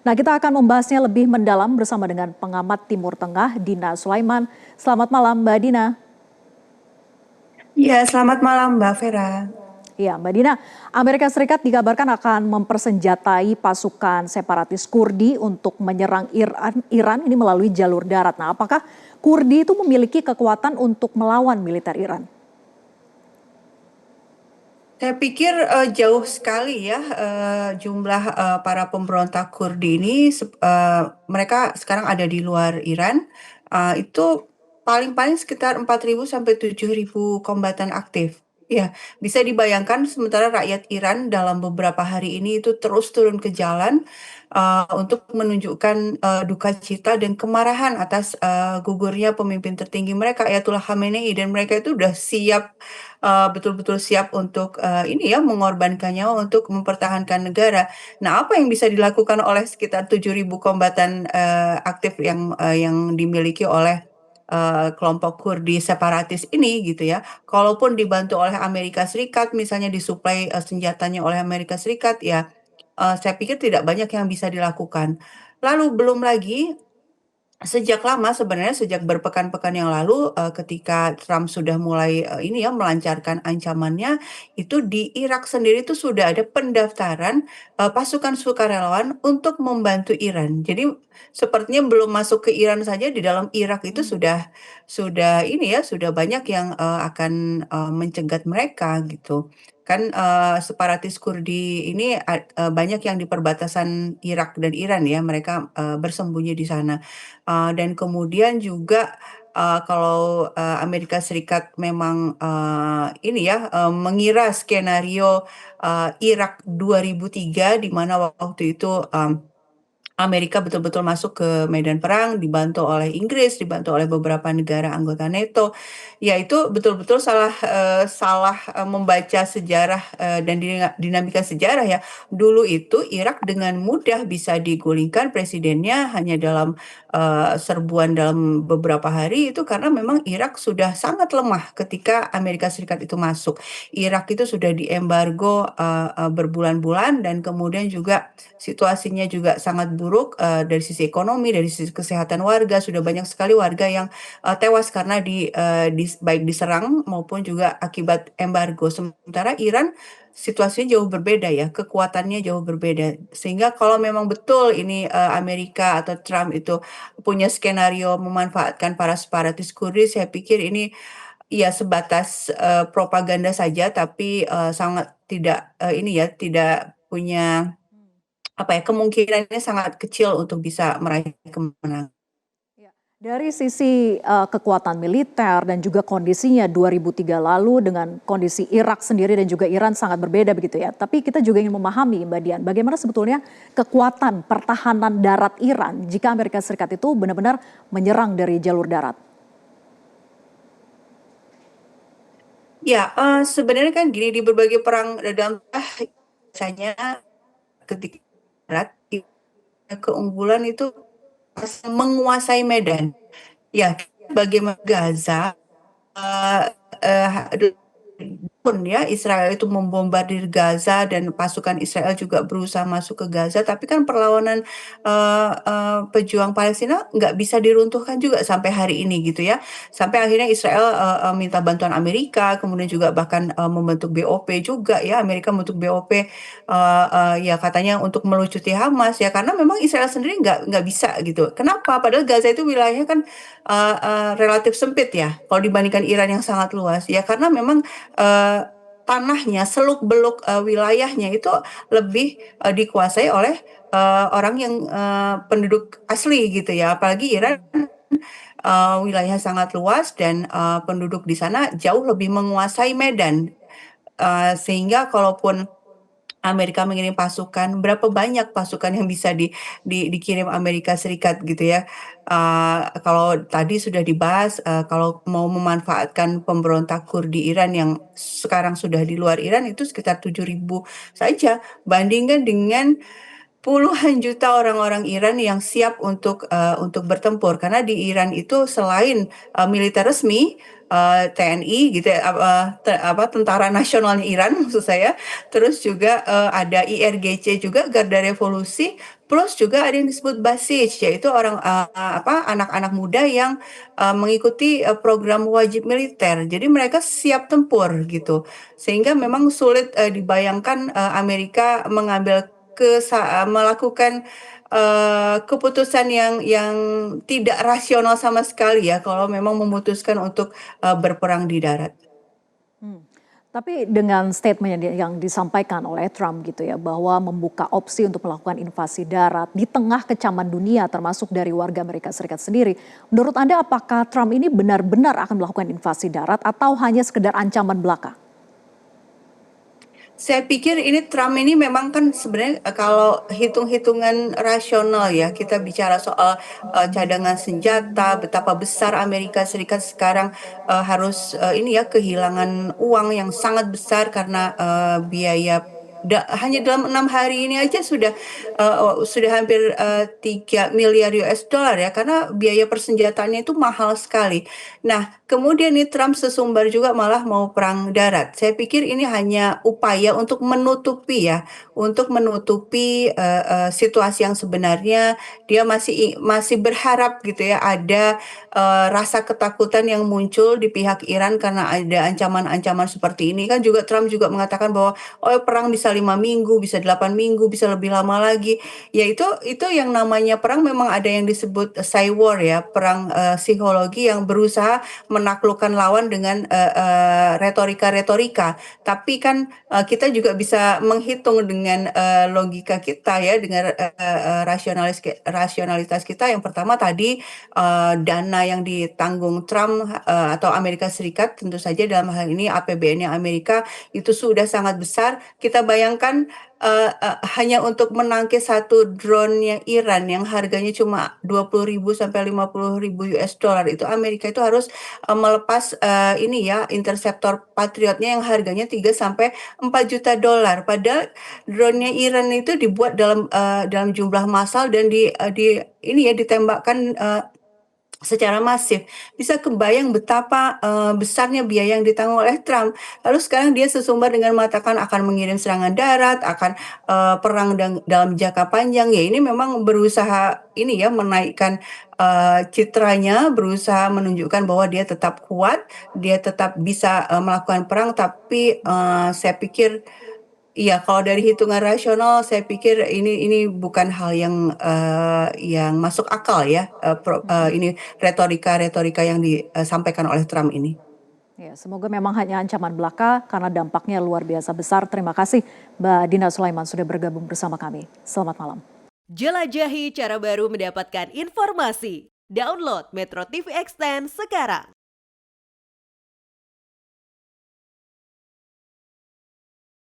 Nah, kita akan membahasnya lebih mendalam bersama dengan pengamat Timur Tengah, Dina Sulaiman. Selamat malam, Mbak Dina. Ya, selamat malam Mbak Vera. Ya, Mbak Dina, Amerika Serikat dikabarkan akan mempersenjatai pasukan separatis Kurdi untuk menyerang Iran ini melalui jalur darat. Nah, apakah Kurdi itu memiliki kekuatan untuk melawan militer Iran? Saya pikir jauh sekali ya jumlah para pemberontak Kurdi ini. Mereka sekarang ada di luar Iran. Itu paling-paling sekitar 4.000 sampai 7.000 kombatan aktif. Ya, bisa dibayangkan sementara rakyat Iran dalam beberapa hari ini itu terus turun ke jalan untuk menunjukkan duka cita dan kemarahan atas gugurnya pemimpin tertinggi mereka, Ayatullah Khamenei, dan mereka itu udah siap betul-betul siap untuk ini ya mengorbankan nyawa untuk mempertahankan negara. Nah, apa yang bisa dilakukan oleh sekitar 7.000 kombatan aktif yang dimiliki oleh kelompok Kurdi separatis ini gitu ya. Kalaupun dibantu oleh Amerika Serikat, misalnya disuplai senjatanya oleh Amerika Serikat, ya saya pikir tidak banyak yang bisa dilakukan. Lalu belum lagi sejak lama sebenarnya sejak berpekan-pekan yang lalu ketika Trump sudah mulai ini ya melancarkan ancamannya itu di Irak sendiri itu sudah ada pendaftaran pasukan sukarelawan untuk membantu Iran. Jadi sepertinya belum masuk ke Iran saja di dalam Irak itu sudah ini ya sudah banyak yang akan mencegat mereka gitu. Kan separatis Kurdi ini banyak yang di perbatasan Irak dan Iran ya mereka bersembunyi di sana. Dan kemudian juga kalau Amerika Serikat memang ini ya mengira skenario Irak 2003 di mana waktu itu Amerika betul-betul masuk ke medan perang, dibantu oleh Inggris, dibantu oleh beberapa negara anggota NATO. Ya itu betul-betul salah membaca sejarah dan dinamika sejarah ya. Dulu itu Irak dengan mudah bisa digulingkan presidennya hanya dalam serbuan dalam beberapa hari itu karena memang Irak sudah sangat lemah ketika Amerika Serikat itu masuk. Irak itu sudah diembargo berbulan-bulan dan kemudian juga situasinya juga sangat buruk dari sisi ekonomi, dari sisi kesehatan warga. Sudah banyak sekali warga yang tewas karena baik diserang maupun juga akibat embargo. Sementara Iran situasinya jauh berbeda ya, kekuatannya jauh berbeda. Sehingga kalau memang betul ini Amerika atau Trump itu punya skenario memanfaatkan para separatis Kurdi, saya pikir ini ya sebatas propaganda saja, tapi sangat tidak ini ya tidak punya apa ya, kemungkinannya sangat kecil untuk bisa meraih kemenangan. Ya. Dari sisi kekuatan militer dan juga kondisinya 2003 lalu dengan kondisi Irak sendiri dan juga Iran sangat berbeda begitu ya. Tapi kita juga ingin memahami Mbak Dian, bagaimana sebetulnya kekuatan pertahanan darat Iran jika Amerika Serikat itu benar-benar menyerang dari jalur darat. Ya, sebenarnya kan gini di berbagai perang dagang biasanya ketika berat keunggulan itu menguasai medan. Ya, bagaimana Gaza eh, pun ya Israel itu membombardir Gaza dan pasukan Israel juga berusaha masuk ke Gaza, tapi kan perlawanan pejuang Palestina nggak bisa diruntuhkan juga sampai hari ini gitu ya. Sampai akhirnya Israel minta bantuan Amerika, kemudian juga bahkan membentuk BOP juga ya, Amerika membentuk BOP ya katanya untuk melucuti Hamas ya karena memang Israel sendiri nggak bisa gitu. Kenapa? Padahal Gaza itu wilayahnya kan relatif sempit ya kalau dibandingkan Iran yang sangat luas ya karena memang eh, tanahnya, seluk-beluk wilayahnya itu lebih dikuasai oleh orang yang penduduk asli gitu ya. Apalagi Iran wilayah sangat luas dan penduduk di sana jauh lebih menguasai Medan. Sehingga kalaupun Amerika mengirim pasukan, berapa banyak pasukan yang bisa dikirim Amerika Serikat gitu ya. Kalau tadi sudah dibahas, kalau mau memanfaatkan pemberontak Kurdi Iran yang sekarang sudah di luar Iran itu sekitar 7.000 saja. Bandingkan dengan puluhan juta orang-orang Iran yang siap untuk bertempur. Karena di Iran itu selain militer resmi, TNI gitu ya, Tentara Nasionalnya Iran maksud saya, terus juga ada IRGC juga, Garda Revolusi, plus juga ada yang disebut Basij, yaitu anak-anak muda yang mengikuti program wajib militer. Jadi mereka siap tempur gitu. Sehingga memang sulit dibayangkan Amerika melakukan keputusan yang tidak rasional sama sekali ya kalau memang memutuskan untuk berperang di darat. Hmm. Tapi dengan statement yang disampaikan oleh Trump gitu ya, bahwa membuka opsi untuk melakukan invasi darat di tengah kecaman dunia termasuk dari warga Amerika Serikat sendiri. Menurut Anda apakah Trump ini benar-benar akan melakukan invasi darat atau hanya sekedar ancaman belaka? Saya pikir ini Trump ini memang kan sebenarnya kalau hitung-hitungan rasional ya, kita bicara soal cadangan senjata, betapa besar Amerika Serikat sekarang harus ini ya kehilangan uang yang sangat besar karena biaya hanya dalam 6 hari ini aja sudah hampir 3 miliar US dollar ya, karena biaya persenjataannya itu mahal sekali. Nah, kemudian nih Trump sesumbar juga malah mau perang darat. Saya pikir ini hanya upaya untuk menutupi situasi yang sebenarnya. Dia masih berharap gitu ya ada rasa ketakutan yang muncul di pihak Iran karena ada ancaman-ancaman seperti ini. Kan juga Trump juga mengatakan bahwa oh perang bisa 5 minggu, bisa 8 minggu, bisa lebih lama lagi. Ya itu yang namanya perang memang ada yang disebut war ya, perang psikologi yang berusaha menaklukkan lawan dengan retorika-retorika. Tapi kan kita juga bisa menghitung dengan logika kita ya, dengan rasionalitas kita. Yang pertama tadi dana yang ditanggung Trump atau Amerika Serikat tentu saja dalam hal ini APBN-nya Amerika itu sudah sangat besar. Kita bayangkan hanya untuk menangkis satu drone-nya Iran yang harganya cuma 20.000 sampai 50.000 US dollar, itu Amerika itu harus melepas ini ya interceptor Patriotnya yang harganya 3 sampai 4 juta dolar. Padahal drone-nya Iran itu dibuat dalam jumlah massal dan ini ya ditembakkan secara masif. Bisa kebayang betapa besarnya biaya yang ditanggung oleh Trump. Lalu sekarang dia sesumbar dengan mengatakan akan mengirim serangan darat, akan perang dalam jangka panjang. Ya ini memang berusaha ini ya menaikkan citranya, berusaha menunjukkan bahwa dia tetap kuat, dia tetap bisa melakukan perang. Tapi saya pikir iya, kalau dari hitungan rasional, saya pikir ini bukan hal yang masuk akal ya, ini retorika-retorika yang disampaikan oleh Trump ini. Ya, semoga memang hanya ancaman belaka karena dampaknya luar biasa besar. Terima kasih Mbak Dina Sulaiman sudah bergabung bersama kami. Selamat malam. Jelajahi cara baru mendapatkan informasi. Download Metro TV Extend sekarang.